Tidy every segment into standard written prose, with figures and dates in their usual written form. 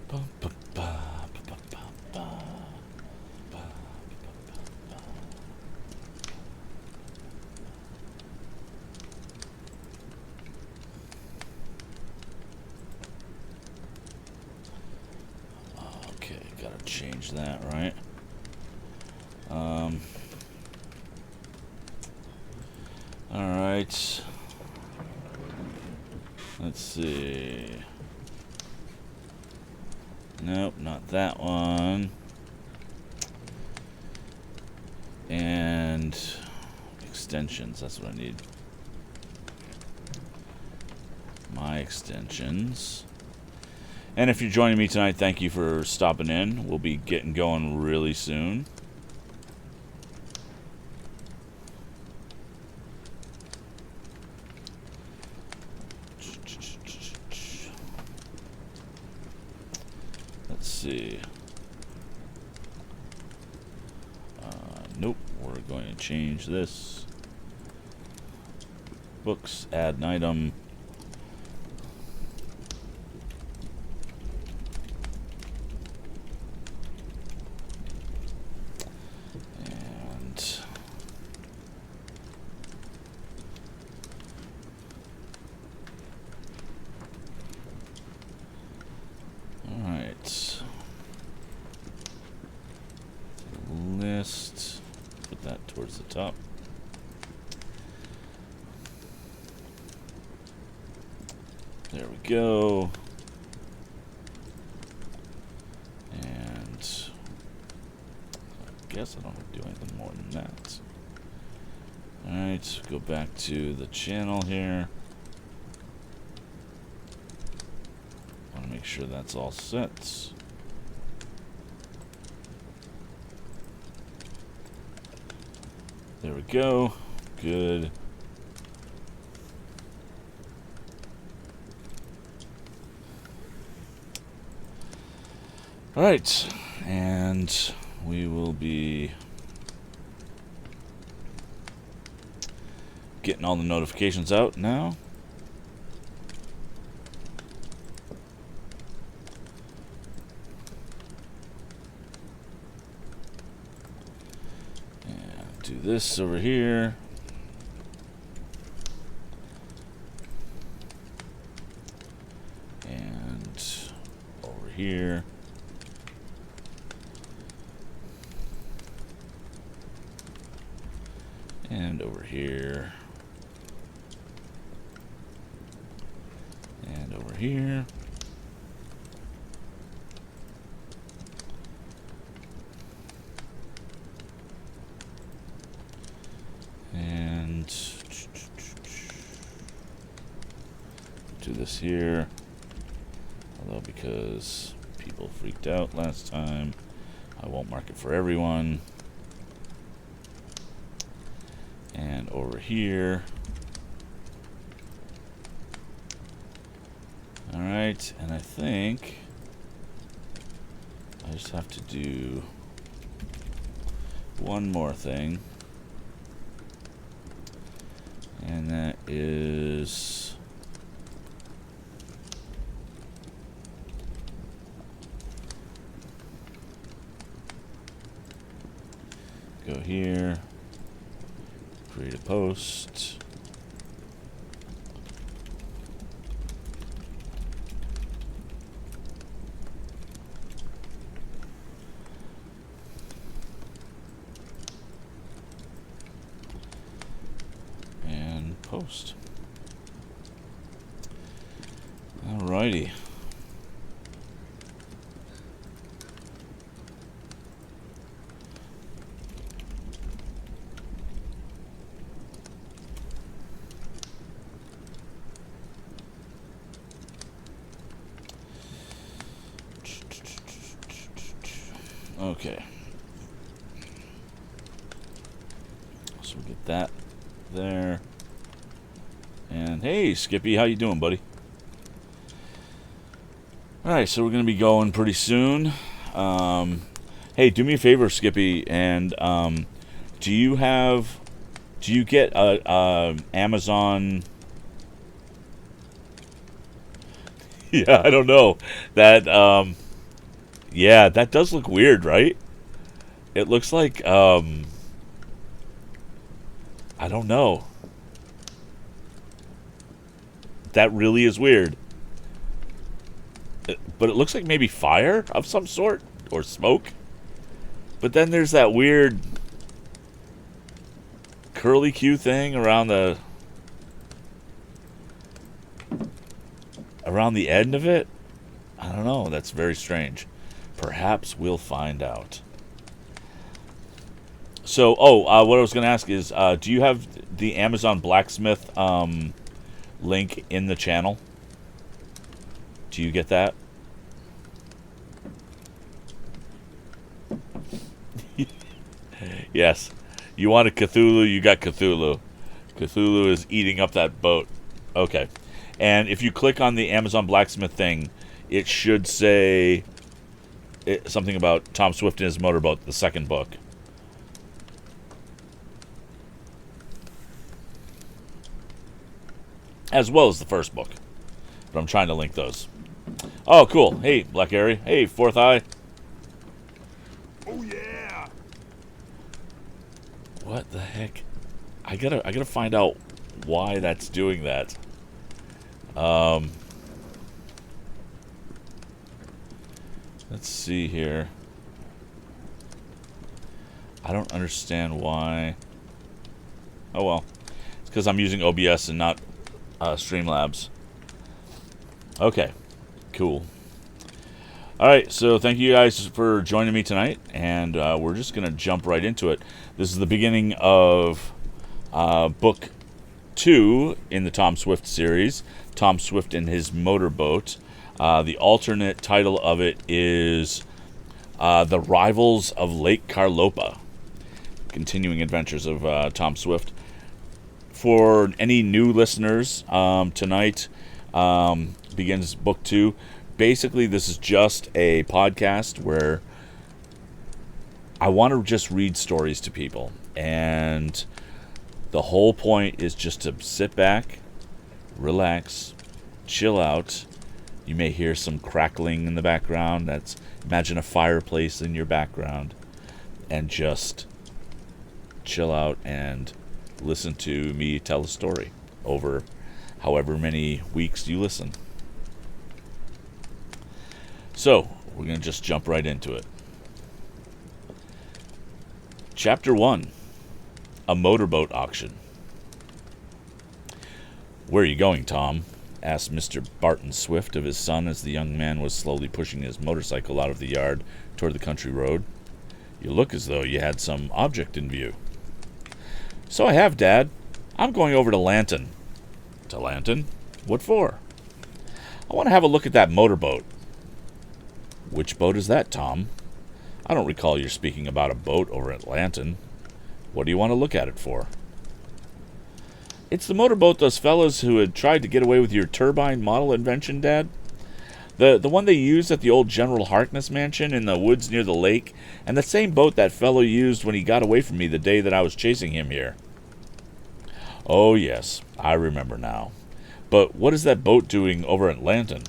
Ba, ba, ba, ba, ba, ba, ba, ba. Okay, gotta change that, right? Alright. Let's see. Nope, not that one. And extensions, that's what I need. My extensions. And if you're joining me tonight, thank you for stopping in. We'll be getting going really soon. Let's see. Nope, we're going to change this. Books, add an item. And alright. List. Put that towards the top. There we go. And I guess I don't have to do anything more than that. Alright, go back to the channel here. Want to make sure that's all set. There we go. Good. Alright, and we will be getting all the notifications out now. And do this over here. And over here. And over here. And over here. And do this here. Although because people freaked out last time, I won't mark it for everyone. And over here. Alright, and I think I just have to do one more thing. And that is go here, create a post. And post. Alrighty. Okay. So we get that there. And hey, Skippy, how you doing, buddy? Alright, so we're going to be going pretty soon. Hey, do me a favor, Skippy, and do you get Amazon? Yeah, I don't know that. Yeah, that does look weird, right? It looks like, I don't know. That really is weird. But it looks like maybe fire of some sort, or smoke. But then there's that weird curly Q thing around the end of it. I don't know. That's very strange. Perhaps we'll find out. So, what I was going to ask is, do you have the Amazon Blacksmith link in the channel? Do you get that? Yes. You want a Cthulhu, you got Cthulhu. Cthulhu is eating up that boat. Okay. And if you click on the Amazon Blacksmith thing, it should say something about Tom Swift and his motorboat, the second book. As well as the first book. But I'm trying to link those. Oh, cool. Hey, Black Airy. Hey, Fourth Eye. Oh yeah. What the heck? I gotta find out why that's doing that. Let's see here. I don't understand why. Oh well. It's because I'm using OBS and not Streamlabs. Okay. Cool. Alright, so thank you guys for joining me tonight, and we're just going to jump right into it. This is the beginning of book 2 in the Tom Swift series, Tom Swift and His Motorboat. The alternate title of it is The Rivals of Lake Carlopa, continuing adventures of Tom Swift. For any new listeners, tonight begins book 2. Basically, this is just a podcast where I want to just read stories to people. And the whole point is just to sit back, relax, chill out. You may hear some crackling in the background. Imagine a fireplace in your background. And just chill out and listen to me tell a story over however many weeks you listen. So, we're going to just jump right into it. Chapter 1. A Motorboat Auction. "Where are you going, Tom?" asked Mr. Barton Swift of his son as the young man was slowly pushing his motorcycle out of the yard toward the country road. "You look as though you had some object in view." "So I have, Dad. I'm going over to Lanton." "To Lanton? What for?" "I want to have a look at that motorboat." "Which boat is that, Tom? I don't recall your speaking about a boat over at Lanton. What do you want to look at it for?" "It's the motorboat those fellows who had tried to get away with your turbine model invention, Dad. The one they used at the old General Harkness mansion in the woods near the lake, and the same boat that fellow used when he got away from me the day that I was chasing him here." "Oh, yes, I remember now. But what is that boat doing over at Lanton?"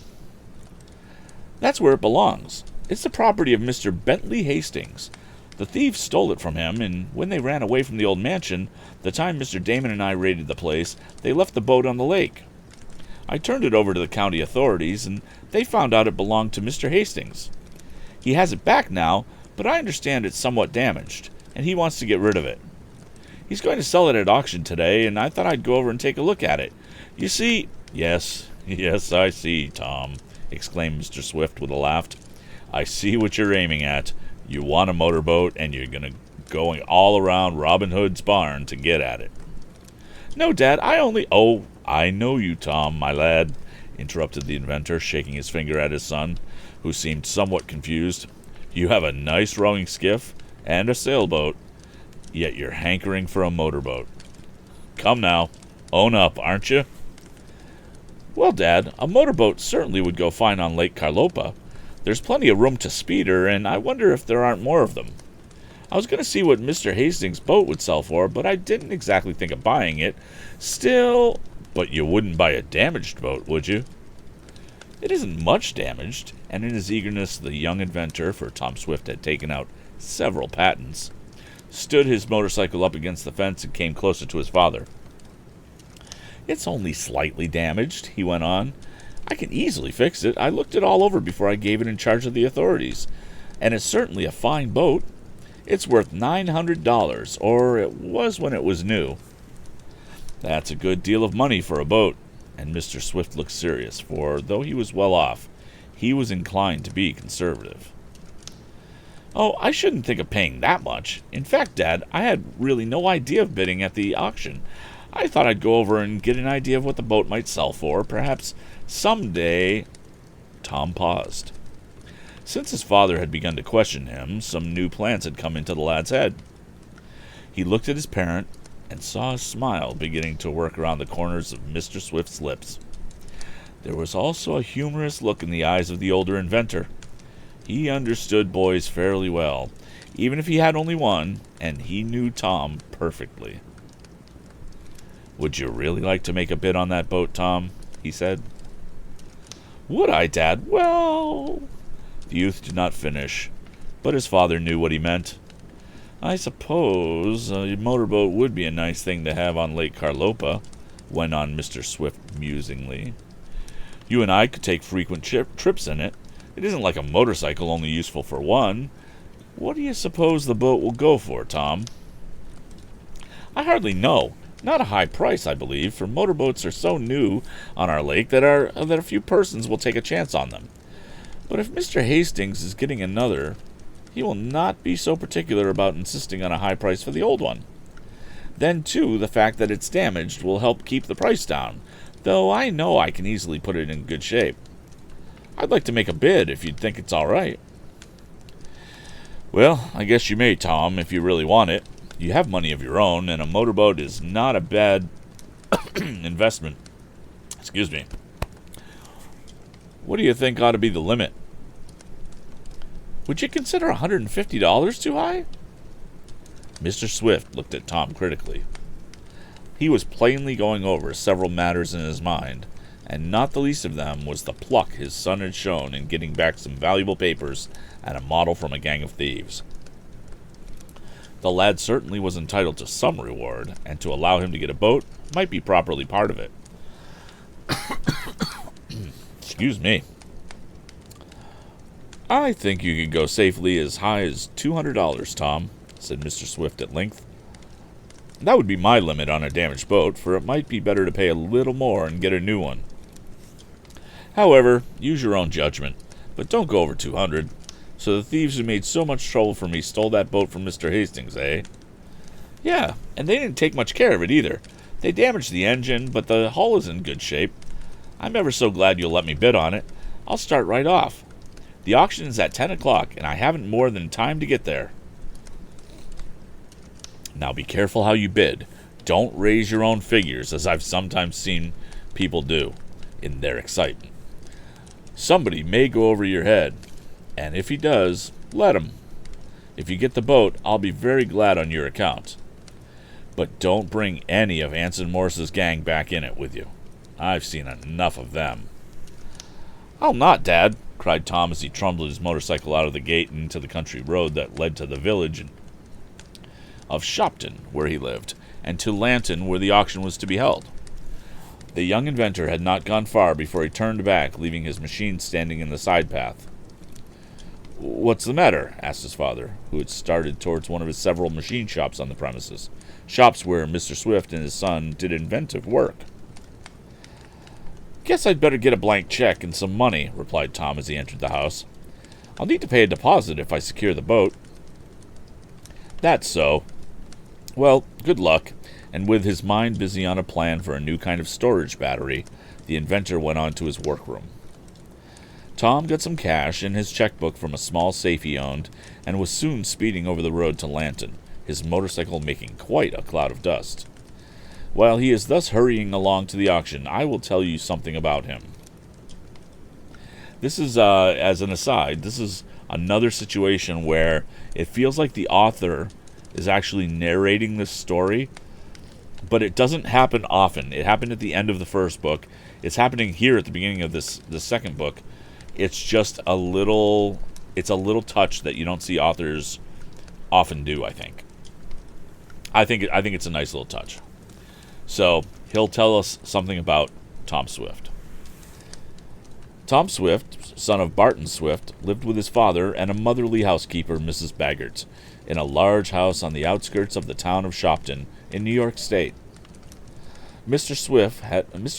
"That's where it belongs. It's the property of Mr. Bentley Hastings. The thieves stole it from him, and when they ran away from the old mansion, the time Mr. Damon and I raided the place, they left the boat on the lake. I turned it over to the county authorities, and they found out it belonged to Mr. Hastings. He has it back now, but I understand it's somewhat damaged, and he wants to get rid of it. He's going to sell it at auction today, and I thought I'd go over and take a look at it. You see—" "Yes, I see, Tom," exclaimed Mr. Swift with a laugh. "I see what you're aiming at. You want a motorboat, and you're going all around Robin Hood's barn to get at it." "No, Dad, "Oh, I know you, Tom, my lad," interrupted the inventor, shaking his finger at his son, who seemed somewhat confused. "You have a nice rowing skiff and a sailboat, yet you're hankering for a motorboat. Come now, own up, aren't you?" "Well, Dad, a motorboat certainly would go fine on Lake Carlopa. There's plenty of room to speed her, and I wonder if there aren't more of them. I was going to see what Mr. Hastings' boat would sell for, but I didn't exactly think of buying it. Still—" "But you wouldn't buy a damaged boat, would you?" It isn't much damaged, and in his eagerness, the young inventor, for Tom Swift had taken out several patents, stood his motorcycle up against the fence and came closer to his father. "It's only slightly damaged," he went on. "I can easily fix it. I looked it all over before I gave it in charge of the authorities, and it's certainly a fine boat. It's worth $900, or it was when it was new." "That's a good deal of money for a boat," and Mr. Swift looked serious, for though he was well off, he was inclined to be conservative. "Oh, I shouldn't think of paying that much. In fact, Dad, I had really no idea of bidding at the auction. I thought I'd go over and get an idea of what the boat might sell for. Perhaps someday—" Tom paused. Since his father had begun to question him, some new plans had come into the lad's head. He looked at his parent and saw a smile beginning to work around the corners of Mr. Swift's lips. There was also a humorous look in the eyes of the older inventor. He understood boys fairly well, even if he had only one, and he knew Tom perfectly. "Would you really like to make a bid on that boat, Tom?" he said. "Would I, Dad? Well—" The youth did not finish, but his father knew what he meant. "I suppose a motorboat would be a nice thing to have on Lake Carlopa," went on Mr. Swift musingly. "You and I could take frequent trips in it. It isn't like a motorcycle only useful for one. What do you suppose the boat will go for, Tom?" "I hardly know. Not a high price, I believe, for motorboats are so new on our lake that a few persons will take a chance on them. But if Mr. Hastings is getting another, he will not be so particular about insisting on a high price for the old one. Then, too, the fact that it's damaged will help keep the price down, though I know I can easily put it in good shape. I'd like to make a bid, if you'd think it's all right." "Well, I guess you may, Tom, if you really want it. You have money of your own, and a motorboat is not a bad investment. Excuse me. What do you think ought to be the limit?" "Would you consider $150 too high?" Mr. Swift looked at Tom critically. He was plainly going over several matters in his mind, and not the least of them was the pluck his son had shown in getting back some valuable papers and a model from a gang of thieves. The lad certainly was entitled to some reward, and to allow him to get a boat might be properly part of it. Excuse me. "I think you could go safely as high as $200, Tom," said Mr. Swift at length. "That would be my limit on a damaged boat, for it might be better to pay a little more and get a new one. However, use your own judgment, but don't go over 200. So the thieves who made so much trouble for me stole that boat from Mr. Hastings, eh?" "Yeah, and they didn't take much care of it either. They damaged the engine, but the hull is in good shape. I'm ever so glad you'll let me bid on it. I'll start right off. The auction is at 10 o'clock, and I haven't more than time to get there." "Now be careful how you bid. Don't raise your own figures, as I've sometimes seen people do in their excitement. Somebody may go over your head, and if he does, let him. If you get the boat, I'll be very glad on your account. But don't bring any of Anson Morse's gang back in it with you. I've seen enough of them." "I'll not, Dad," cried Tom as he trundled his motorcycle out of the gate and into the country road that led to the village of Shopton, where he lived, and to Lanton, where the auction was to be held. The young inventor had not gone far before he turned back, leaving his machine standing in the side path. "What's the matter?" asked his father, who had started towards one of his several machine shops on the premises, shops where Mr. Swift and his son did inventive work. "Guess I'd better get a blank check and some money," replied Tom as he entered the house. "I'll need to pay a deposit if I secure the boat." "That's so. Well, good luck." And with his mind busy on a plan for a new kind of storage battery, the inventor went on to his workroom. Tom got some cash and his checkbook from a small safe he owned, and was soon speeding over the road to Lanton, his motorcycle making quite a cloud of dust. While he is thus hurrying along to the auction, I will tell you something about him. This is, as an aside, this is another situation where it feels like the author is actually narrating this story, but it doesn't happen often. It happened at the end of the first book. It's happening here at the beginning of the second book. It's just a little touch that you don't see authors often do, I think. I think it's a nice little touch. So, he'll tell us something about Tom Swift. Tom Swift, son of Barton Swift, lived with his father and a motherly housekeeper, Mrs. Baggert, in a large house on the outskirts of the town of Shopton in New York State. Mr.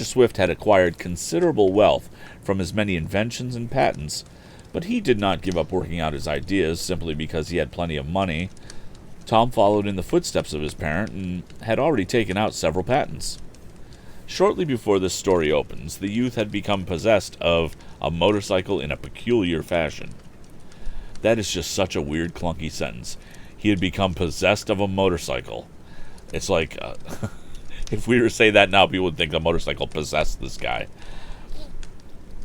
Swift had acquired considerable wealth from his many inventions and patents, but he did not give up working out his ideas simply because he had plenty of money. Tom followed in the footsteps of his parent and had already taken out several patents. Shortly before this story opens, the youth had become possessed of a motorcycle in a peculiar fashion. That is just such a weird, clunky sentence. He had become possessed of a motorcycle. It's like, if we were to say that now, people would think a motorcycle possessed this guy.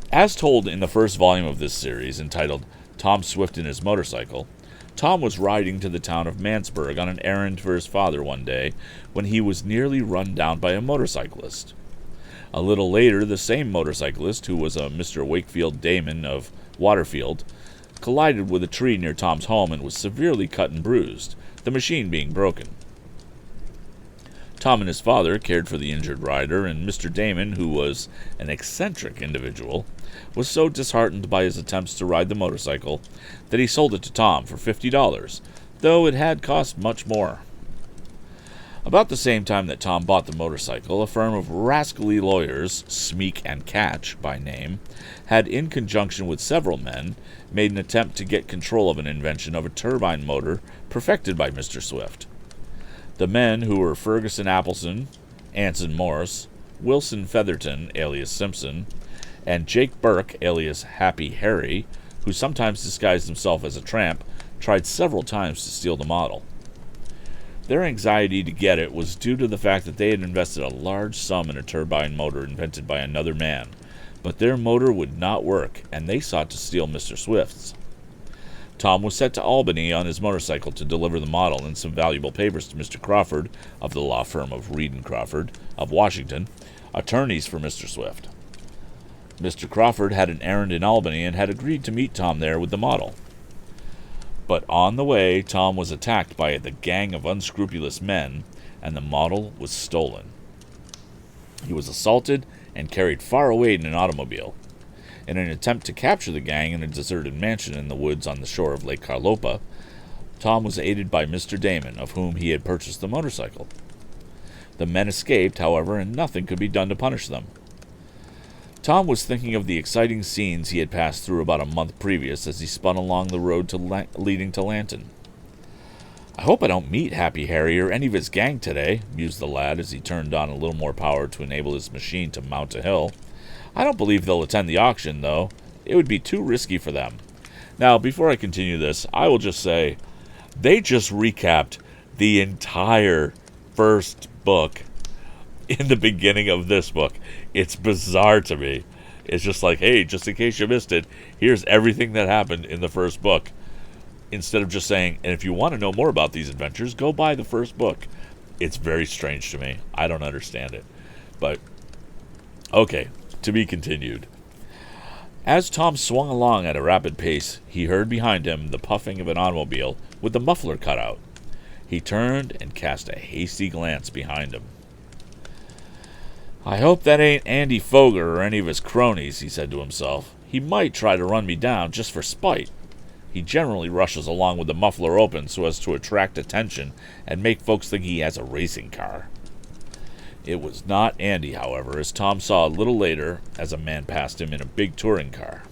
As told in the first volume of this series, entitled Tom Swift and His Motorcycle, Tom was riding to the town of Mansburg on an errand for his father one day when he was nearly run down by a motorcyclist. A little later, the same motorcyclist, who was a Mr. Wakefield Damon of Waterfield, collided with a tree near Tom's home and was severely cut and bruised, the machine being broken. Tom and his father cared for the injured rider, and Mr. Damon, who was an eccentric individual, was so disheartened by his attempts to ride the motorcycle that he sold it to Tom for $50, though it had cost much more. About the same time that Tom bought the motorcycle, a firm of rascally lawyers, Smeek and Catch by name, had, in conjunction with several men, made an attempt to get control of an invention of a turbine motor perfected by Mr. Swift. The men, who were Ferguson Appleson, Anson Morse, Wilson Featherton, alias Simpson, and Jake Burke, alias Happy Harry, who sometimes disguised himself as a tramp, tried several times to steal the model. Their anxiety to get it was due to the fact that they had invested a large sum in a turbine motor invented by another man, but their motor would not work, and they sought to steal Mr. Swift's. Tom was sent to Albany on his motorcycle to deliver the model and some valuable papers to Mr. Crawford of the law firm of Reed and Crawford of Washington, attorneys for Mr. Swift. Mr. Crawford had an errand in Albany and had agreed to meet Tom there with the model. But on the way, Tom was attacked by the gang of unscrupulous men, and the model was stolen. He was assaulted and carried far away in an automobile. In an attempt to capture the gang in a deserted mansion in the woods on the shore of Lake Carlopa, Tom was aided by Mr. Damon, of whom he had purchased the motorcycle. The men escaped, however, and nothing could be done to punish them. Tom was thinking of the exciting scenes he had passed through about a month previous as he spun along the road leading to Lanton. "I hope I don't meet Happy Harry or any of his gang today," mused the lad as he turned on a little more power to enable his machine to mount a hill. "I don't believe they'll attend the auction, though. It would be too risky for them." Now, before I continue this, I will just say, they just recapped the entire first book in the beginning of this book. It's bizarre to me. It's just like, hey, just in case you missed it, here's everything that happened in the first book. Instead of just saying, and if you want to know more about these adventures, go buy the first book. It's very strange to me. I don't understand it. But, okay, to be continued. As Tom swung along at a rapid pace, he heard behind him the puffing of an automobile with the muffler cut out. He turned and cast a hasty glance behind him. "I hope that ain't Andy Foger or any of his cronies," he said to himself. "He might try to run me down just for spite. He generally rushes along with the muffler open so as to attract attention and make folks think he has a racing car." It was not Andy, however, as Tom saw a little later as a man passed him in a big touring car.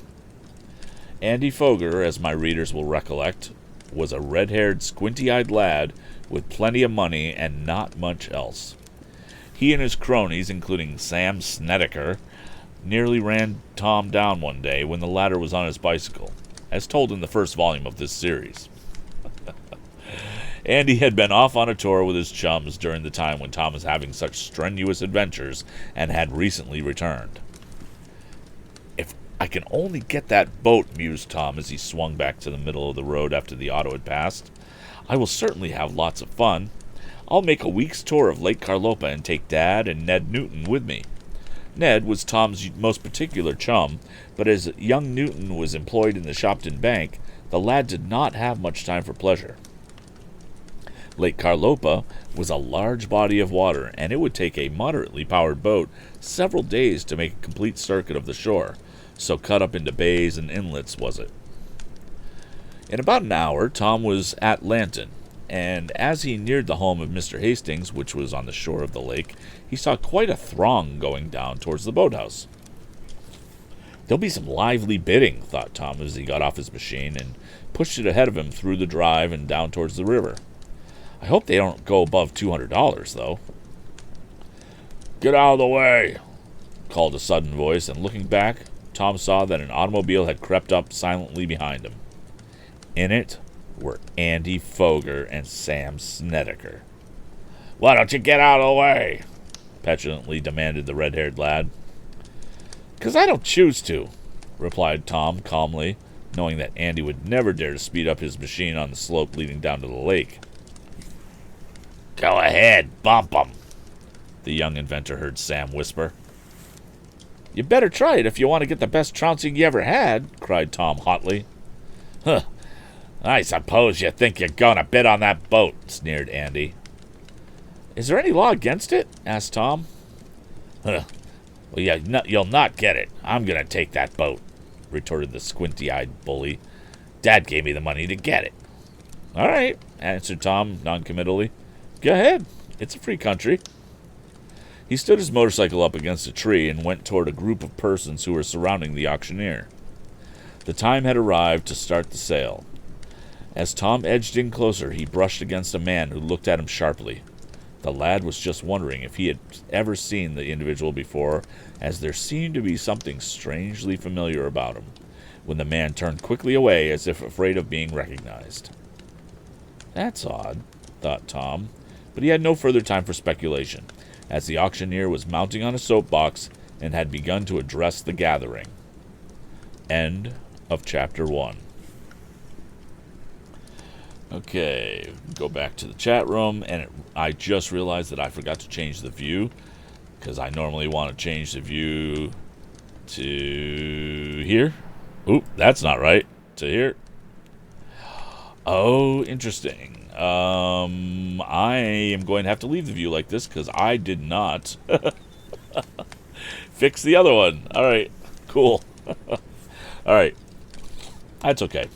Andy Foger, as my readers will recollect, was a red-haired, squinty-eyed lad with plenty of money and not much else. He and his cronies, including Sam Snedeker, nearly ran Tom down one day when the latter was on his bicycle, as told in the first volume of this series. Andy had been off on a tour with his chums during the time when Tom was having such strenuous adventures and had recently returned. "If I can only get that boat," mused Tom as he swung back to the middle of the road after the auto had passed, "I will certainly have lots of fun. I'll make a week's tour of Lake Carlopa and take Dad and Ned Newton with me. Ned was Tom's most particular chum, but as young Newton was employed in the Shopton Bank, the lad did not have much time for pleasure. Lake Carlopa was a large body of water, and it would take a moderately powered boat several days to make a complete circuit of the shore, so cut up into bays and inlets was it. In about an hour, Tom was at Lanton, and as he neared the home of Mr. Hastings, which was on the shore of the lake, he saw quite a throng going down towards the boathouse. There'll be some lively bidding, thought Tom as he got off his machine and pushed it ahead of him through the drive and down towards the river. I hope they don't go above $200, though. "Get out of the way," called a sudden voice, and looking back, Tom saw that an automobile had crept up silently behind him. In it were Andy Foger and Sam Snedeker. "Why don't you get out of the way?" petulantly demanded the red-haired lad. "'Cause I don't choose to," replied Tom calmly, knowing that Andy would never dare to speed up his machine on the slope leading down to the lake. "Go ahead, bump 'em," the young inventor heard Sam whisper. "You better try it if you want to get the best trouncing you ever had," cried Tom hotly. "Huh, I suppose you think you're going to bid on that boat," sneered Andy. "Is there any law against it?" asked Tom. "Huh, well, you'll not get it. I'm going to take that boat," retorted the squinty-eyed bully. "Dad gave me the money to get it." "All right," answered Tom noncommittally. "Go ahead. It's a free country." He stood his motorcycle up against a tree and went toward a group of persons who were surrounding the auctioneer. The time had arrived to start the sale. As Tom edged in closer, he brushed against a man who looked at him sharply. The lad was just wondering if he had ever seen the individual before, as there seemed to be something strangely familiar about him, when the man turned quickly away as if afraid of being recognized. "That's odd," thought Tom, but he had no further time for speculation, as the auctioneer was mounting on a soapbox and had begun to address the gathering. End of Chapter 1. Okay, go back to the chat room, and I just realized that I forgot to change the view, because I normally want to change the view to here. Oop, that's not right. To here. Oh, interesting. I am going to have to leave the view like this, because I did not fix the other one. All right, cool. All right, that's okay.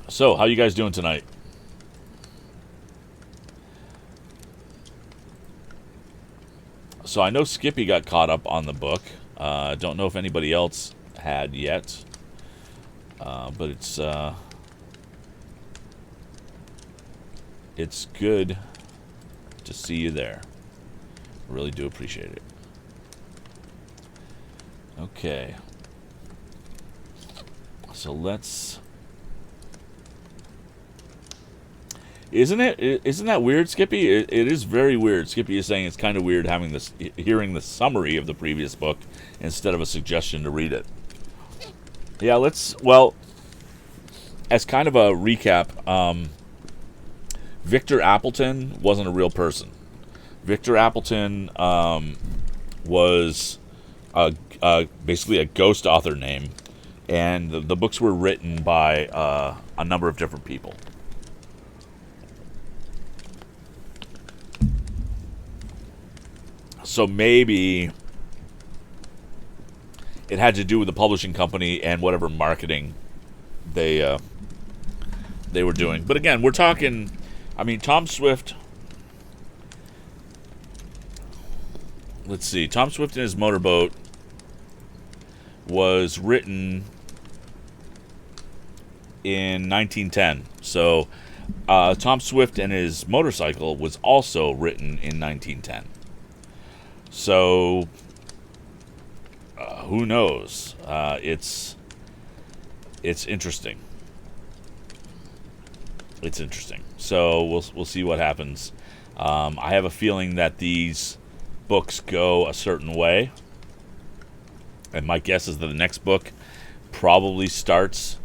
So, how you guys doing tonight? So, I know Skippy got caught up on the book. Don't know if anybody else had yet. But it's good to see you there. Really do appreciate it. Okay. So, let's... Isn't that weird, Skippy? It is very weird. Skippy is saying it's kind of weird hearing the summary of the previous book instead of a suggestion to read it. Yeah, as kind of a recap, Victor Appleton wasn't a real person. Victor Appleton was basically a ghost author name, and the books were written by a number of different people. So maybe it had to do with the publishing company and whatever marketing they were doing. But again, we're talking, I mean, Tom Swift. Let's see. Tom Swift and His Motorboat was written in 1910. So Tom Swift and His Motorcycle was also written in 1910. So, who knows? It's interesting. It's interesting. So we'll see what happens. I have a feeling that these books go a certain way, and my guess is that the next book probably starts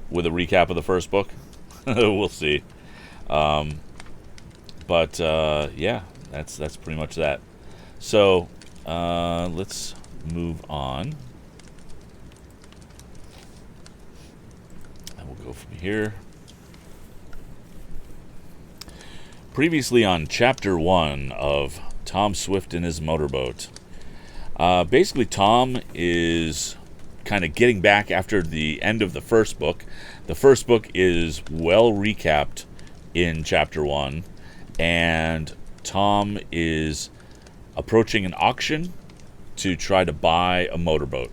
with a recap of the first book. We'll see. But yeah, that's pretty much that. So, let's move on. And we'll go from here. Previously on Chapter 1 of Tom Swift and His Motorboat. Basically, Tom is kind of getting back after the end of the first book. The first book is well recapped in Chapter 1, and Tom is approaching an auction to try to buy a motorboat.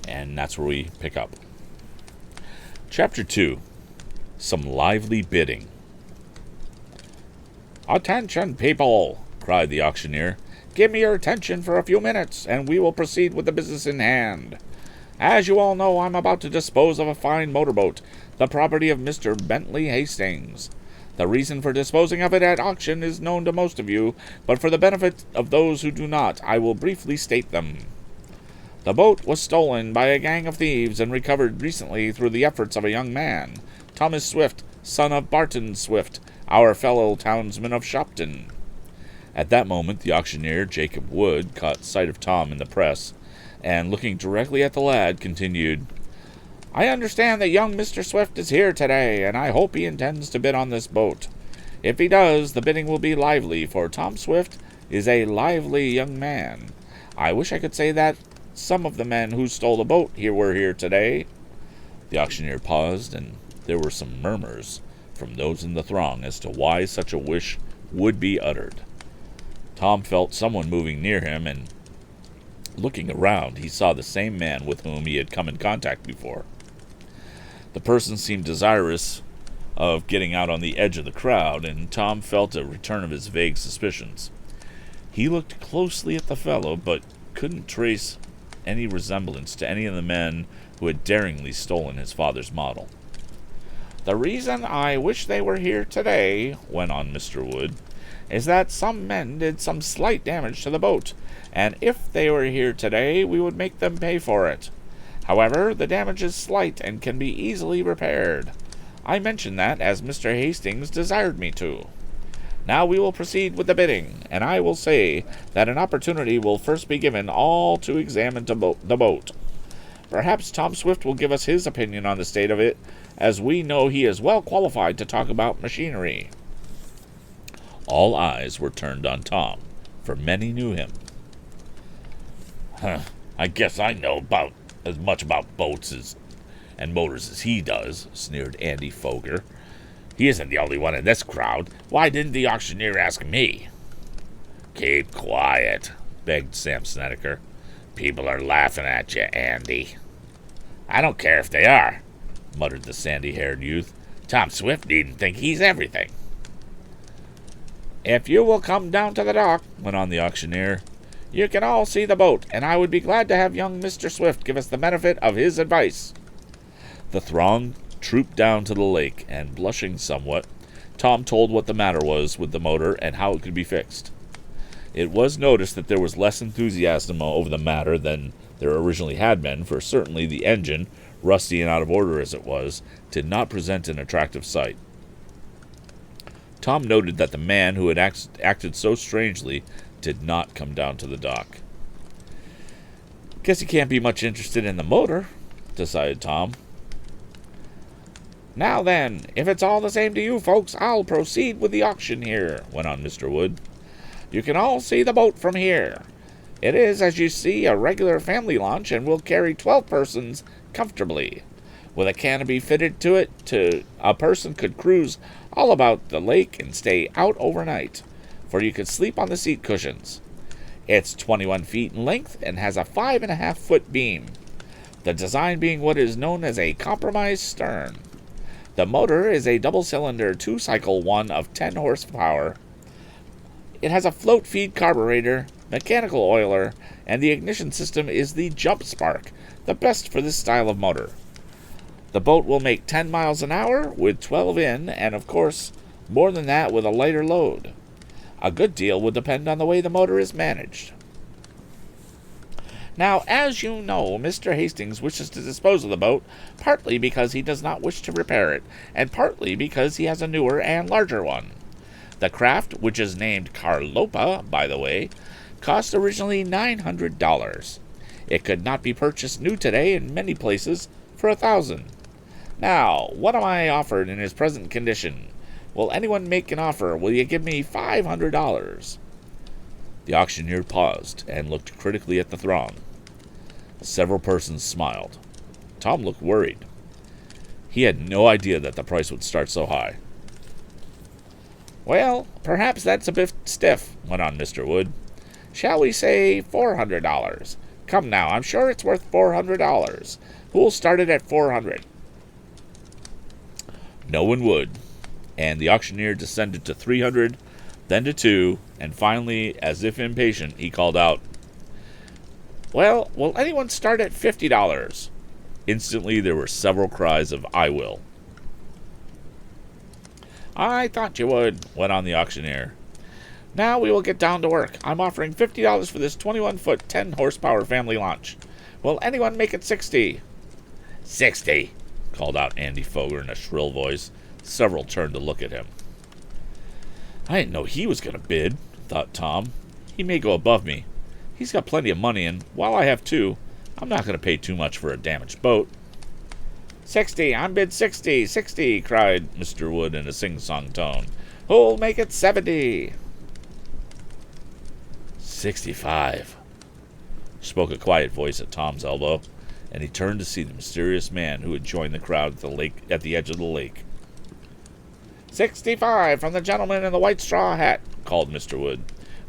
And that's where we pick up. Chapter 2, Some Lively Bidding. "Attention, people!" cried the auctioneer. "Give me your attention for a few minutes, and we will proceed with the business in hand. As you all know, I'm about to dispose of a fine motorboat, the property of Mr. Bentley Hastings. The reason for disposing of it at auction is known to most of you, but for the benefit of those who do not, I will briefly state them. The boat was stolen by a gang of thieves and recovered recently through the efforts of a young man, Thomas Swift, son of Barton Swift, our fellow townsman of Shopton." At that moment, the auctioneer, Jacob Wood, caught sight of Tom in the press, and looking directly at the lad, continued, "I understand that young Mr. Swift is here today, and I hope he intends to bid on this boat. If he does, the bidding will be lively, for Tom Swift is a lively young man. I wish I could say that some of the men who stole the boat were here today." The auctioneer paused, and there were some murmurs from those in the throng as to why such a wish would be uttered. Tom felt someone moving near him, and looking around, he saw the same man with whom he had come in contact before. The person seemed desirous of getting out on the edge of the crowd, and Tom felt a return of his vague suspicions. He looked closely at the fellow, but couldn't trace any resemblance to any of the men who had daringly stolen his father's model. "The reason I wish they were here today," went on Mr. Wood, "is that some men did some slight damage to the boat, and if they were here today, we would make them pay for it. However, the damage is slight and can be easily repaired. I mention that as Mr. Hastings desired me to. Now we will proceed with the bidding, and I will say that an opportunity will first be given all to examine the boat. Perhaps Tom Swift will give us his opinion on the state of it, as we know he is well qualified to talk about machinery." All eyes were turned on Tom, for many knew him. "I guess I know about as much about boats and motors as he does," sneered Andy Foger. "He isn't the only one in this crowd. Why didn't the auctioneer ask me?" "Keep quiet," begged Sam Snedeker. "People are laughing at you, Andy." "I don't care if they are," muttered the sandy-haired youth. "Tom Swift needn't think he's everything." "If you will come down to the dock," went on the auctioneer, "you can all see the boat, and I would be glad to have young Mr. Swift give us the benefit of his advice." The throng trooped down to the lake, and blushing somewhat, Tom told what the matter was with the motor and how it could be fixed. It was noticed that there was less enthusiasm over the matter than there originally had been, for certainly the engine, rusty and out of order as it was, did not present an attractive sight. Tom noted that the man who had acted so strangely did not come down to the dock. "Guess he can't be much interested in the motor," decided Tom. "Now then, if it's all the same to you folks, I'll proceed with the auction here," went on Mr. Wood. "You can all see the boat from here. It is, as you see, a regular family launch and will carry 12 persons comfortably. With a canopy fitted to it, a person could cruise all about the lake and stay out overnight, for you could sleep on the seat cushions. It's 21 feet in length and has a 5.5-foot beam, the design being what is known as a compromise stern. The motor is a double-cylinder two-cycle one of 10 horsepower. It has a float-feed carburetor, mechanical oiler, and the ignition system is the Jump Spark, the best for this style of motor. The boat will make 10 miles an hour with 12 in, and of course, more than that with a lighter load. A good deal would depend on the way the motor is managed. Now, as you know, Mr. Hastings wishes to dispose of the boat, partly because he does not wish to repair it, and partly because he has a newer and larger one. The craft, which is named Carlopa, by the way, cost originally $900. It could not be purchased new today in many places for $1,000. Now, what am I offered in its present condition? Will anyone make an offer? Will you give me $500? The auctioneer paused and looked critically at the throng. Several persons smiled. Tom looked worried. He had no idea that the price would start so high. Well, perhaps that's a bit stiff, went on Mr. Wood. Shall we say $400? Come now, I'm sure it's worth $400. Who'll start it at $400? No one would, and the auctioneer descended to $300, then to $200, and finally, as if impatient, he called out, Well, will anyone start at $50? Instantly, there were several cries of, I will. I thought you would, went on the auctioneer. Now we will get down to work. I'm offering $50 for this 21-foot, 10-horsepower family launch. Will anyone make it $60? $60, called out Andy Foger in a shrill voice. Several turned to look at him. I didn't know he was going to bid, thought Tom. He may go above me. He's got plenty of money, and while I have too, I'm not going to pay too much for a damaged boat. 60, I'm bid 60, 60, cried Mr. Wood in a sing-song tone. Who'll make it 70? 65, spoke a quiet voice at Tom's elbow, and he turned to see the mysterious man who had joined the crowd at the edge of the lake. 65 from the gentleman in the white straw hat, called Mr. Wood,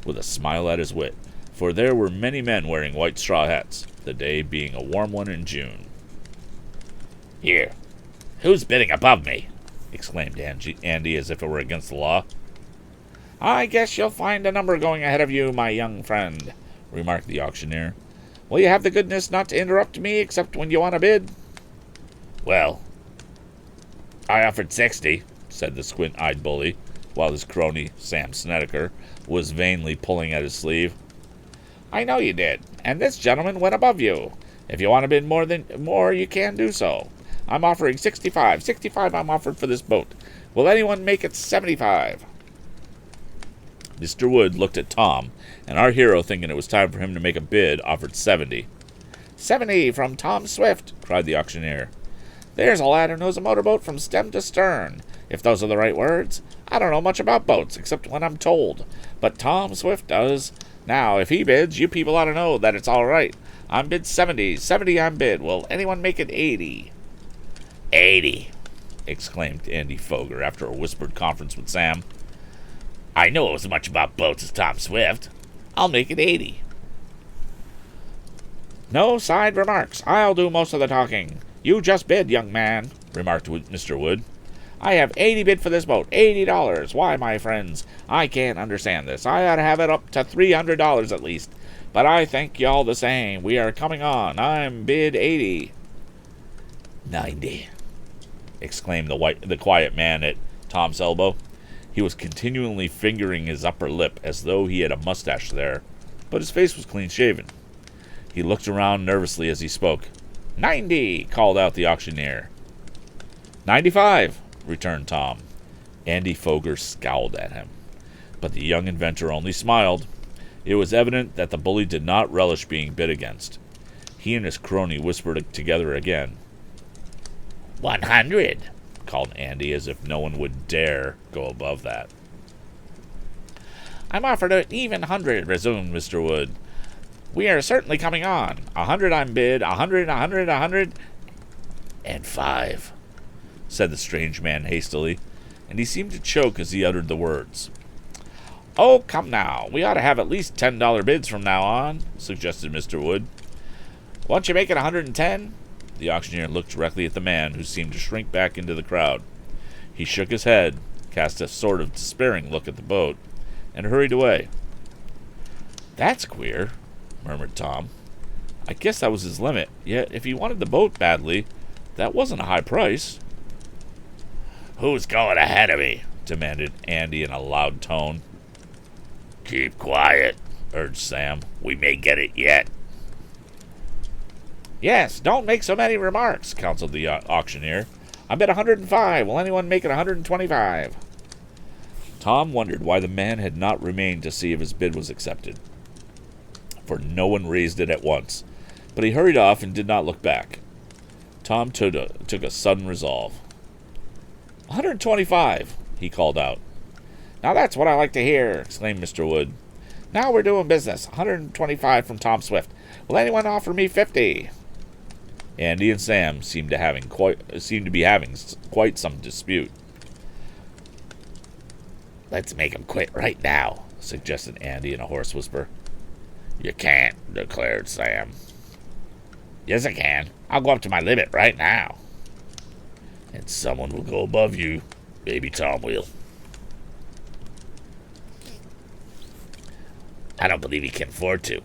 with a smile at his wit, for there were many men wearing white straw hats, the day being a warm one in June. Here, who's bidding above me? Exclaimed Andy as if it were against the law. I guess you'll find a number going ahead of you, my young friend, remarked the auctioneer. Will you have the goodness not to interrupt me except when you want to bid? Well, I offered 60, said the squint-eyed bully, while his crony, Sam Snedeker, was vainly pulling at his sleeve. I know you did, and this gentleman went above you. If you want to bid more, you can do so. I'm offering 65. 65 I'm offered for this boat. Will anyone make it 75? Mr. Wood looked at Tom, and our hero, thinking it was time for him to make a bid, offered 70. 70 from Tom Swift, cried the auctioneer. There's a lad who knows a motorboat from stem to stern, if those are the right words. I don't know much about boats, except when I'm told, but Tom Swift does. Now, if he bids, you people ought to know that it's all right. I'm bid 70. 70 I'm bid. Will anyone make it 80? 80, exclaimed Andy Foger after a whispered conference with Sam. I know as much about boats as Tom Swift. I'll make it 80. No side remarks. I'll do most of the talking. You just bid, young man, remarked Mr. Wood. I have 80 bid for this boat. $80. Why, my friends, I can't understand this. I ought to have it up to $300 at least. But I thank you all the same. We are coming on. I'm bid 80. 90, exclaimed the quiet man at Tom's elbow. He was continually fingering his upper lip as though he had a mustache there, but his face was clean-shaven. He looked around nervously as he spoke. 90, called out the auctioneer. 95, returned Tom. Andy Foger scowled at him, but the young inventor only smiled. It was evident that the bully did not relish being bid against. He and his crony whispered together again. 100, called Andy, as if no one would dare go above that. I'm offered an even 100, resumed Mr. Wood. We are certainly coming on. 100 I'm bid, 100, 100, 100, and 5, said the strange man hastily, and he seemed to choke as he uttered the words. Oh, come now. We ought to have at least $10 bids from now on, suggested Mr. Wood. Won't you make it 110? The auctioneer looked directly at the man, who seemed to shrink back into the crowd. He shook his head, cast a sort of despairing look at the boat, and hurried away. That's queer, murmured Tom. I guess that was his limit, yet if he wanted the boat badly, that wasn't a high price. Who's going ahead of me? Demanded Andy in a loud tone. Keep quiet, urged Sam. We may get it yet. Yes, don't make so many remarks, counseled the auctioneer. I bet 105. Will anyone make it 125? Tom wondered why the man had not remained to see if his bid was accepted. for no one raised it at once. But he hurried off and did not look back. Tom took a sudden resolve. 125, he called out. Now that's what I like to hear, exclaimed Mr. Wood. Now we're doing business. 125 from Tom Swift. Will anyone offer me 50? Andy and Sam seemed to be having quite some dispute. Let's make him quit right now, suggested Andy in a hoarse whisper. You can't, declared Sam. Yes, I can. I'll go up to my limit right now. And someone will go above you. Maybe Tom will. I don't believe he can afford to.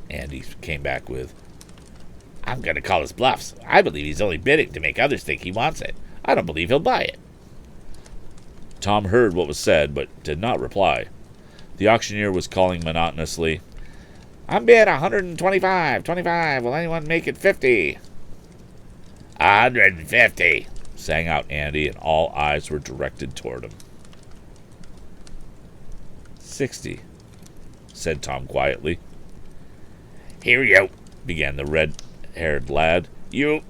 Andy came back with, I'm going to call his bluffs. I believe he's only bidding to make others think he wants it. I don't believe he'll buy it. Tom heard what was said, but did not reply. The auctioneer was calling monotonously, I'm bid 125, 25. Will anyone make it 50? 150, sang out Andy, and all eyes were directed toward him. 60, said Tom quietly. Here you, began the red-haired lad. You.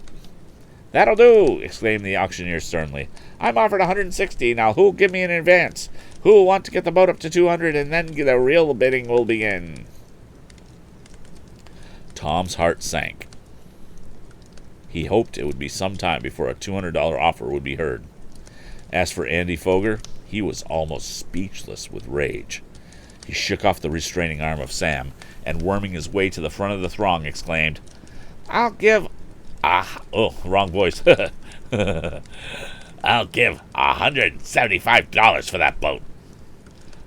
That'll do, exclaimed the auctioneer sternly. I'm offered 160. Now who'll give me an advance? Who'll want to get the boat up to 200, and then the real bidding will begin? Tom's heart sank. He hoped it would be some time before a $200 offer would be heard. As for Andy Foger, he was almost speechless with rage. He shook off the restraining arm of Sam, and worming his way to the front of the throng, exclaimed, I'll give... wrong voice. I'll give $175 for that boat.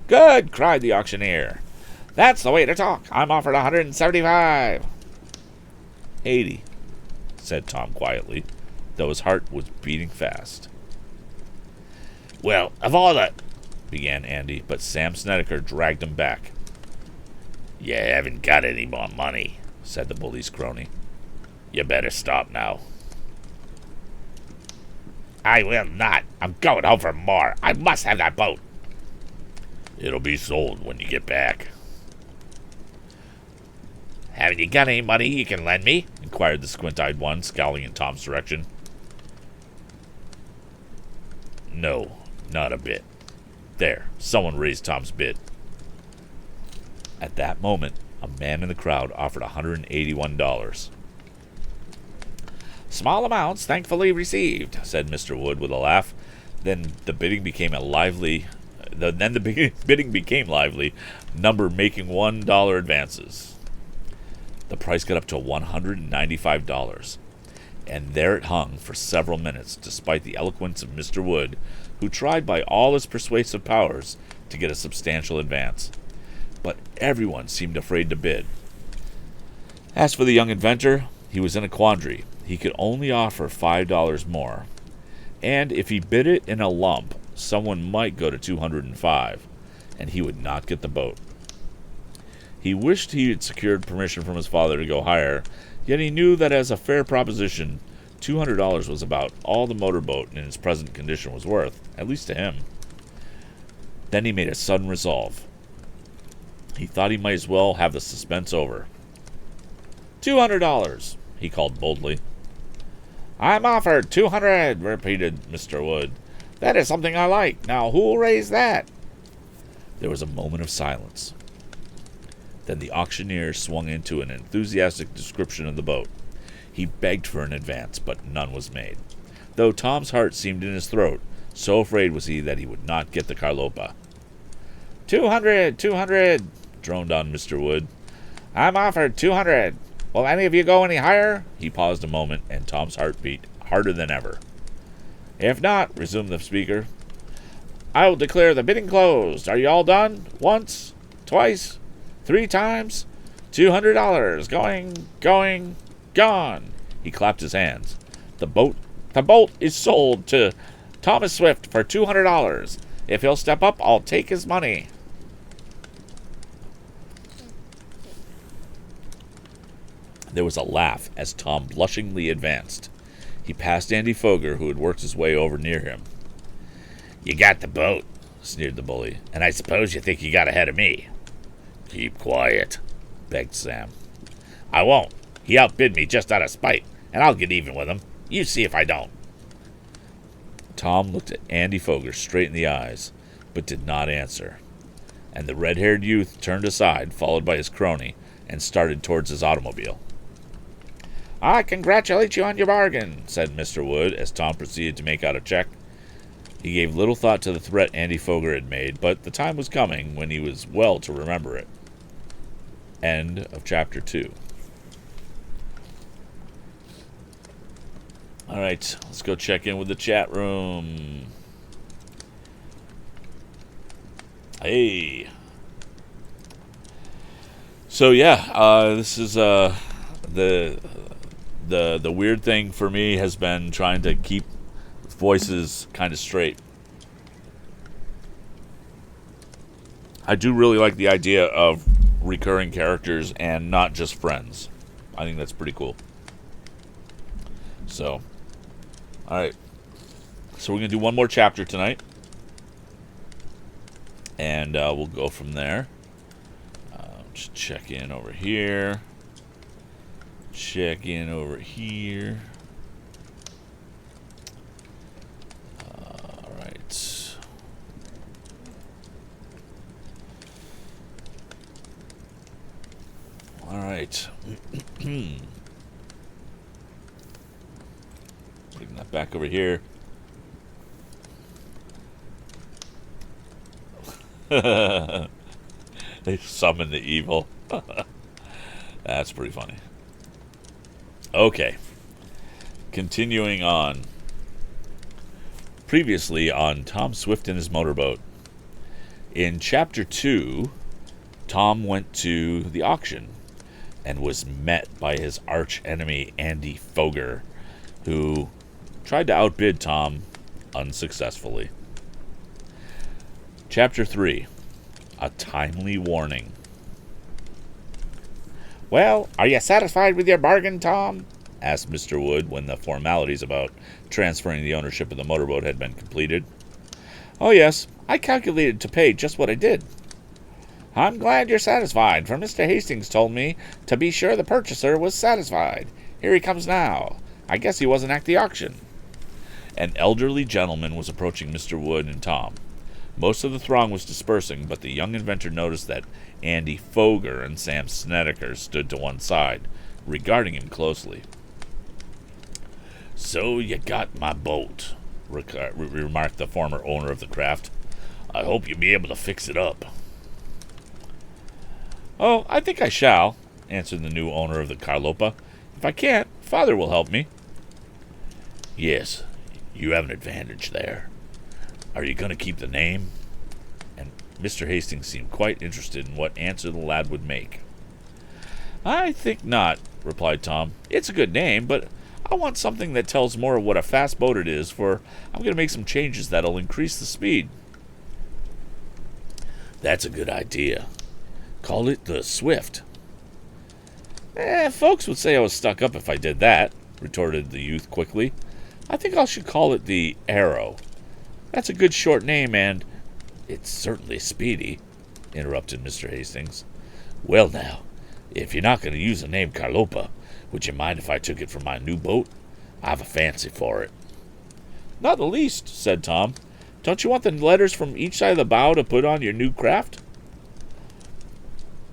Good, cried the auctioneer. That's the way to talk. I'm offered 175. 80, said Tom quietly, though his heart was beating fast. Well, of all the... began Andy, but Sam Snedeker dragged him back. You haven't got any more money, said the bully's crony. You better stop now. I will not. I'm going home for more. I must have that boat. It'll be sold when you get back. Haven't you got any money you can lend me? Inquired the squint-eyed one, scowling in Tom's direction. No, not a bit. There, someone raised Tom's bid. At that moment, a man in the crowd offered $181. Small amounts, thankfully received, said Mr. Wood with a laugh. Then the bidding became lively, number making $1 advances. The price got up to $195, and there it hung for several minutes, despite the eloquence of Mr. Wood, who tried by all his persuasive powers to get a substantial advance. But everyone seemed afraid to bid. As for the young inventor, he was in a quandary. He could only offer $5 more, and if he bid it in a lump, someone might go to 205, and he would not get the boat. He wished he had secured permission from his father to go higher, yet he knew that as a fair proposition, $200 was about all the motorboat in its present condition was worth, at least to him. Then he made a sudden resolve. He thought he might as well have the suspense over. $200, he called boldly. I'm offered 200, repeated Mr. Wood. That is something I like. Now who'll raise that? There was a moment of silence. Then the auctioneer swung into an enthusiastic description of the boat. He begged for an advance, but none was made, though Tom's heart seemed in his throat, so afraid was he that he would not get the Carlopa. 200, 200, droned on Mr. Wood. I'm offered 200. Will any of you go any higher? He paused a moment, and Tom's heart beat harder than ever. If not, resumed the speaker, I will declare the bidding closed. Are you all done? Once? Twice? 3 times? $200. Going, gone. He clapped his hands. The boat is sold to Thomas Swift for $200. If he'll step up, I'll take his money. There was a laugh as Tom blushingly advanced. He passed Andy Foger, who had worked his way over near him. You got the boat, sneered the bully, and I suppose you think you got ahead of me. Keep quiet, begged Sam. I won't. He outbid me just out of spite, and I'll get even with him. You see if I don't. Tom looked at Andy Foger straight in the eyes, but did not answer, and the red-haired youth turned aside, followed by his crony, and started towards his automobile. I congratulate you on your bargain, said Mr. Wood, as Tom proceeded to make out a check. He gave little thought to the threat Andy Foger had made, but the time was coming when he was well to remember it. End of chapter 2. All right, let's go check in with the chat room. Hey. So yeah, this is the weird thing for me has been trying to keep voices kind of straight. I do really like the idea of recurring characters and not just friends. I think that's pretty cool. So, all right. So we're going to do one more chapter tonight. And we'll go from there. Just check in over here. Check in over here. All right. All right. Bring that back over here. They summon the evil. That's pretty funny. Okay. Continuing on. Previously on Tom Swift and his motorboat. In Chapter 2, Tom went to the auction and was met by his arch enemy, Andy Foger, who tried to outbid Tom unsuccessfully. Chapter 3, A Timely Warning. Well, are you satisfied with your bargain, Tom? Asked Mr. Wood when the formalities about transferring the ownership of the motorboat had been completed. Oh, yes, I calculated to pay just what I did. I'm glad you're satisfied, for Mr. Hastings told me to be sure the purchaser was satisfied. Here he comes now. I guess he wasn't at the auction. An elderly gentleman was approaching Mr. Wood and Tom. Most of the throng was dispersing, but the young inventor noticed that Andy Foger and Sam Snedeker stood to one side, regarding him closely. So you got my boat, remarked the former owner of the craft. I hope you'll be able to fix it up. Oh, I think I shall, answered the new owner of the Carlopa. If I can't, Father will help me. Yes, you have an advantage there. Are you going to keep the name? And Mr. Hastings seemed quite interested in what answer the lad would make. I think not, replied Tom. It's a good name, but I want something that tells more of what a fast boat it is, for I'm going to make some changes that'll increase the speed. That's a good idea. Call it the Swift. Folks would say I was stuck up if I did that, retorted the youth quickly. I think I should call it the Arrow. That's a good short name, and it's certainly speedy, interrupted Mr. Hastings. Well now, if you're not going to use the name Carlopa, would you mind if I took it for my new boat? I've a fancy for it. Not the least, said Tom. Don't you want the letters from each side of the bow to put on your new craft?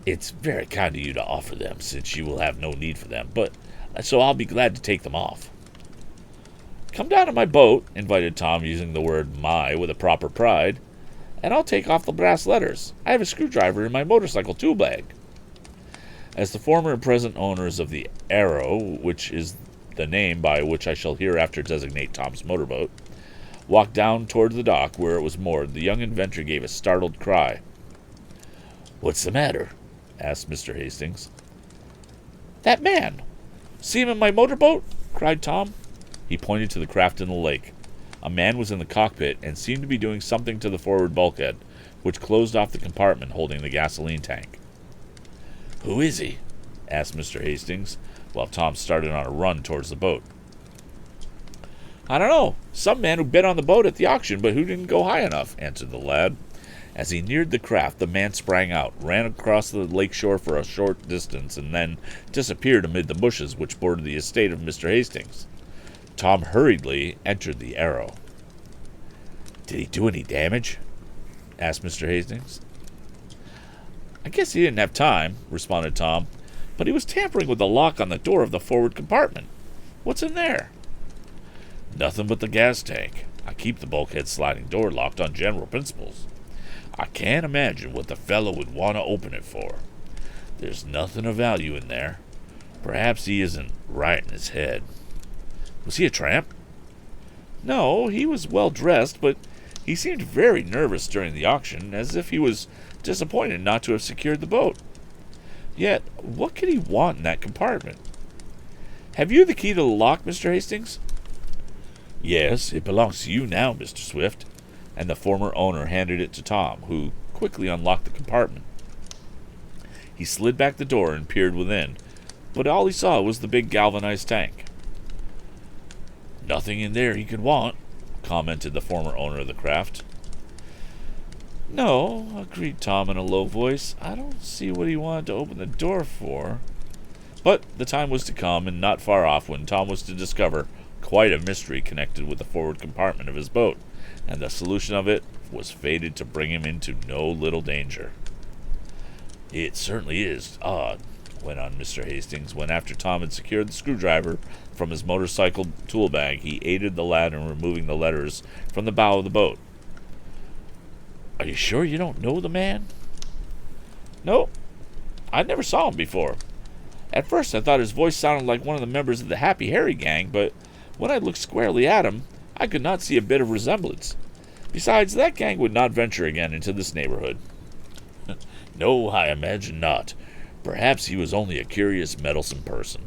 It's very kind of you to offer them, since you will have no need for them, but so I'll be glad to take them off. Come down to my boat, invited Tom, using the word my with a proper pride, and I'll take off the brass letters. I have a screwdriver in my motorcycle tool bag. As the former and present owners of the Arrow, which is the name by which I shall hereafter designate Tom's motorboat, walked down toward the dock where it was moored, the young inventor gave a startled cry. What's the matter? Asked Mr. Hastings. That man! See him in my motorboat? Cried Tom. He pointed to the craft in the lake. A man was in the cockpit and seemed to be doing something to the forward bulkhead, which closed off the compartment holding the gasoline tank. Who is he? Asked Mr. Hastings, while Tom started on a run towards the boat. I don't know. Some man who bid on the boat at the auction, but who didn't go high enough, answered the lad. As he neared the craft, the man sprang out, ran across the lakeshore for a short distance, and then disappeared amid the bushes which bordered the estate of Mr. Hastings. Tom hurriedly entered the Arrow. "Did he do any damage?" asked Mr. Hastings. "I guess he didn't have time," responded Tom, "but he was tampering with the lock on the door of the forward compartment. What's in there?" "Nothing but the gas tank. I keep the bulkhead sliding door locked on general principles. I can't imagine what the fellow would want to open it for. There's nothing of value in there. Perhaps he isn't right in his head." "Was he a tramp?" "No, he was well dressed, but he seemed very nervous during the auction, as if he was disappointed not to have secured the boat. Yet, what could he want in that compartment? Have you the key to the lock, Mr. Hastings?" "Yes, it belongs to you now, Mr. Swift," and the former owner handed it to Tom, who quickly unlocked the compartment. He slid back the door and peered within, but all he saw was the big galvanized tank. "Nothing in there he could want," commented the former owner of the craft. "No," agreed Tom in a low voice. "I don't see what he wanted to open the door for." But the time was to come, and not far off, when Tom was to discover quite a mystery connected with the forward compartment of his boat, and the solution of it was fated to bring him into no little danger. "It certainly is odd," went on Mr. Hastings, when after Tom had secured the screwdriver from his motorcycle tool bag, he aided the lad in removing the letters from the bow of the boat. "Are you sure you don't know the man?" "No, I never saw him before. At first I thought his voice sounded like one of the members of the Happy Harry gang, but when I looked squarely at him, I could not see a bit of resemblance. Besides, that gang would not venture again into this neighborhood." "No, I imagine not. Perhaps he was only a curious, meddlesome person.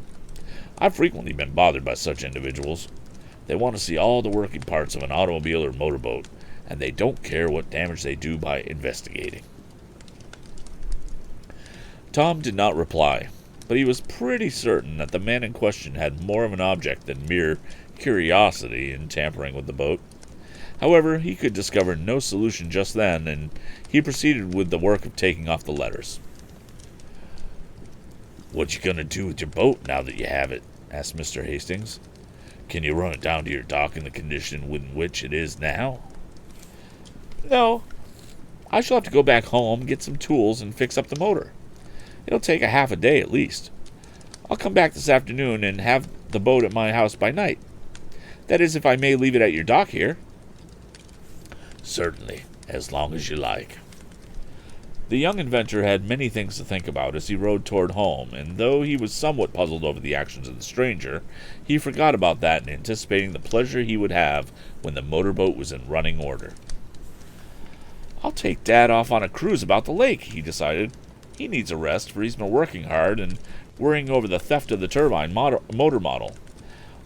I've frequently been bothered by such individuals. They want to see all the working parts of an automobile or motorboat, and they don't care what damage they do by investigating." Tom did not reply, but he was pretty certain that the man in question had more of an object than mere curiosity in tampering with the boat. However, he could discover no solution just then, and he proceeded with the work of taking off the letters. "What you gonna do with your boat now that you have it?" asked Mr. Hastings. "Can you run it down to your dock in the condition in which it is now?" "No. I shall have to go back home, get some tools, and fix up the motor. It'll take a half a day at least. I'll come back this afternoon and have the boat at my house by night. That is, if I may leave it at your dock here." "Certainly, as long as you like." The young inventor had many things to think about as he rode toward home, and though he was somewhat puzzled over the actions of the stranger, he forgot about that in anticipating the pleasure he would have when the motorboat was in running order. "I'll take Dad off on a cruise about the lake," he decided. "He needs a rest, for he's been working hard and worrying over the theft of the turbine motor model.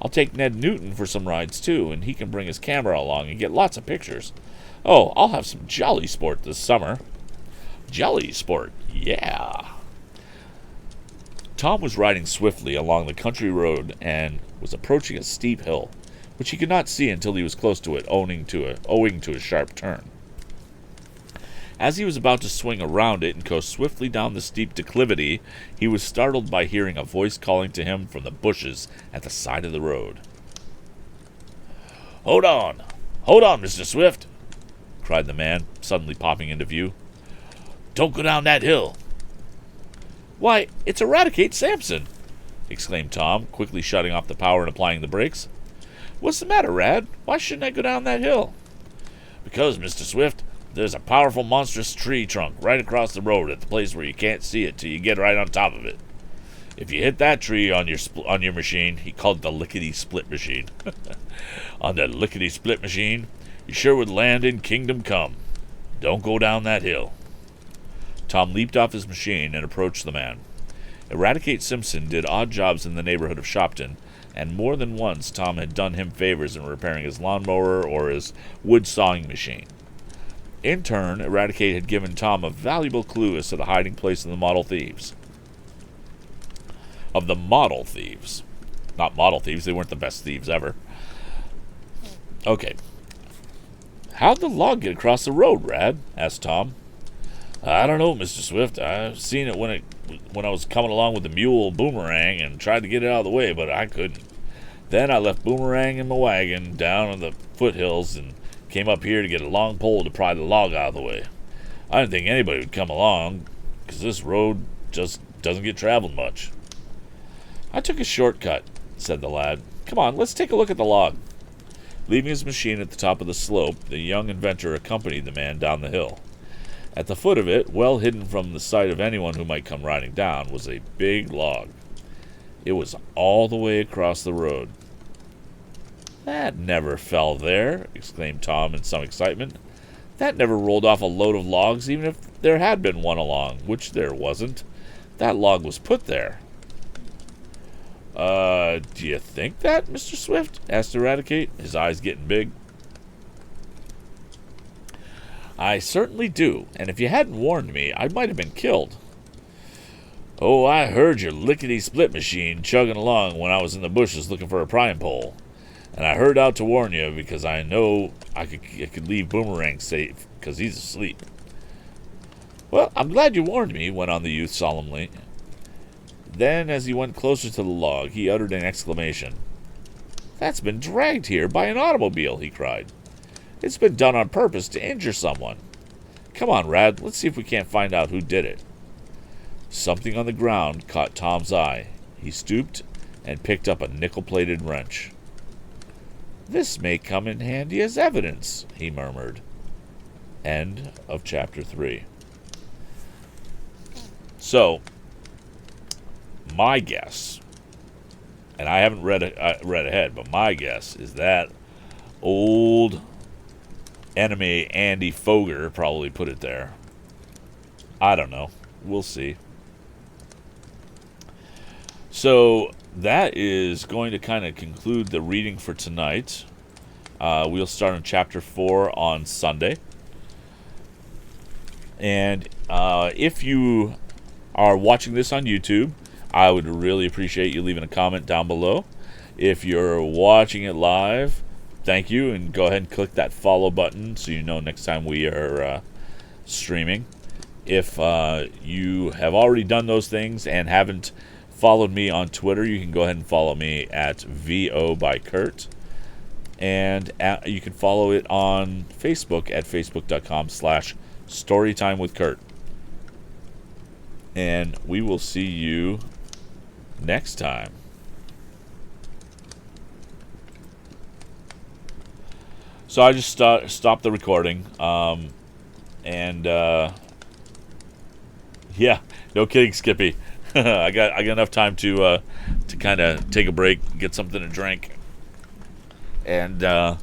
I'll take Ned Newton for some rides, too, and he can bring his camera along and get lots of pictures. Oh, I'll have some jolly sport this summer." Jolly sport, yeah. Tom was riding swiftly along the country road and was approaching a steep hill, which he could not see until he was close to it, owing to a sharp turn. As he was about to swing around it and go swiftly down the steep declivity, he was startled by hearing a voice calling to him from the bushes at the side of the road. Hold on, Mr. Swift," cried the man, suddenly popping into view. "Don't go down that hill." "Why, it's Eradicate Sampson!" exclaimed Tom, quickly shutting off the power and applying the brakes. "What's the matter, Rad? Why shouldn't I go down that hill?" "Because, Mr. Swift, there's a powerful monstrous tree trunk right across the road at the place where you can't see it till you get right on top of it. If you hit that tree on your machine," he called it the lickety-split machine, "on the lickety-split machine, you sure would land in Kingdom Come. Don't go down that hill." Tom leaped off his machine and approached the man. Eradicate Simpson did odd jobs in the neighborhood of Shopton, and more than once Tom had done him favors in repairing his lawnmower or his wood sawing machine. In turn, Eradicate had given Tom a valuable clue as to the hiding place of the model thieves. Not model thieves, they weren't the best thieves ever. Okay. How'd the log get across the road, Rad? Asked Tom. I don't know, Mr. Swift. I've seen it when I was coming along with the mule Boomerang and tried to get it out of the way, but I couldn't. Then I left Boomerang in my wagon down in the foothills and came up here to get a long pole to pry the log out of the way. I didn't think anybody would come along, because this road just doesn't get traveled much. I took a shortcut, said the lad. Come on, let's take a look at the log. Leaving his machine at the top of the slope, the young inventor accompanied the man down the hill. At the foot of it, well hidden from the sight of anyone who might come riding down, was a big log. It was all the way across the road. That never fell there, exclaimed Tom in some excitement. That never rolled off a load of logs, even if there had been one along, which there wasn't. That log was put there. Do you think that, Mr. Swift? Asked Eradicate, his eyes getting big. I certainly do, and if you hadn't warned me, I might have been killed. Oh, I heard your lickety-split machine chugging along when I was in the bushes looking for a prying pole. And I heard out to warn you because I know I could leave Boomerang safe because he's asleep. Well, I'm glad you warned me, went on the youth solemnly. Then, as he went closer to the log, he uttered an exclamation. That's been dragged here by an automobile, he cried. It's been done on purpose to injure someone. Come on, Rad, let's see if we can't find out who did it. Something on the ground caught Tom's eye. He stooped and picked up a nickel-plated wrench. This may come in handy as evidence, he murmured. End of chapter 3. So, my guess, and I haven't read ahead, but my guess is that old enemy Andy Foger probably put it there. I don't know. We'll see. So that is going to kind of conclude the reading for tonight. We'll start on chapter 4 on Sunday. And if you are watching this on YouTube, I would really appreciate you leaving a comment down below. If you're watching it live, thank you, and go ahead and click that follow button so you know next time we are streaming. If you have already done those things and haven't followed me on Twitter, you can go ahead and follow me at VO by Kurt. And you can follow it on Facebook at facebook.com/storytimewithkurt. And we will see you next time. So I just stopped the recording. Yeah, no kidding, Skippy. I got enough time to kind of take a break, get something to drink, and I'm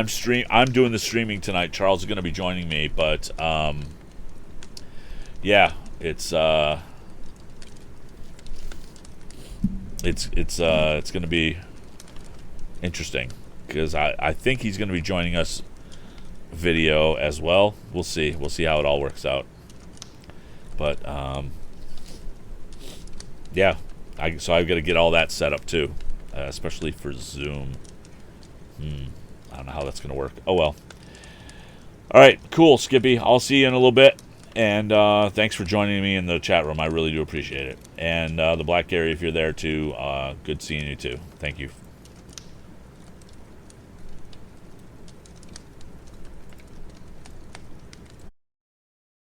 doing the streaming tonight. Charles is going to be joining me, but yeah, it's going to be interesting because I think he's going to be joining us video as well. We'll see how it all works out. But yeah, so I've got to get all that set up too, especially for Zoom. I don't know how that's going to work. Oh well. All right, cool, Skippy. I'll see you in a little bit. And thanks for joining me in the chat room. I really do appreciate it. And the Black Gary, if you're there too, good seeing you too. Thank you.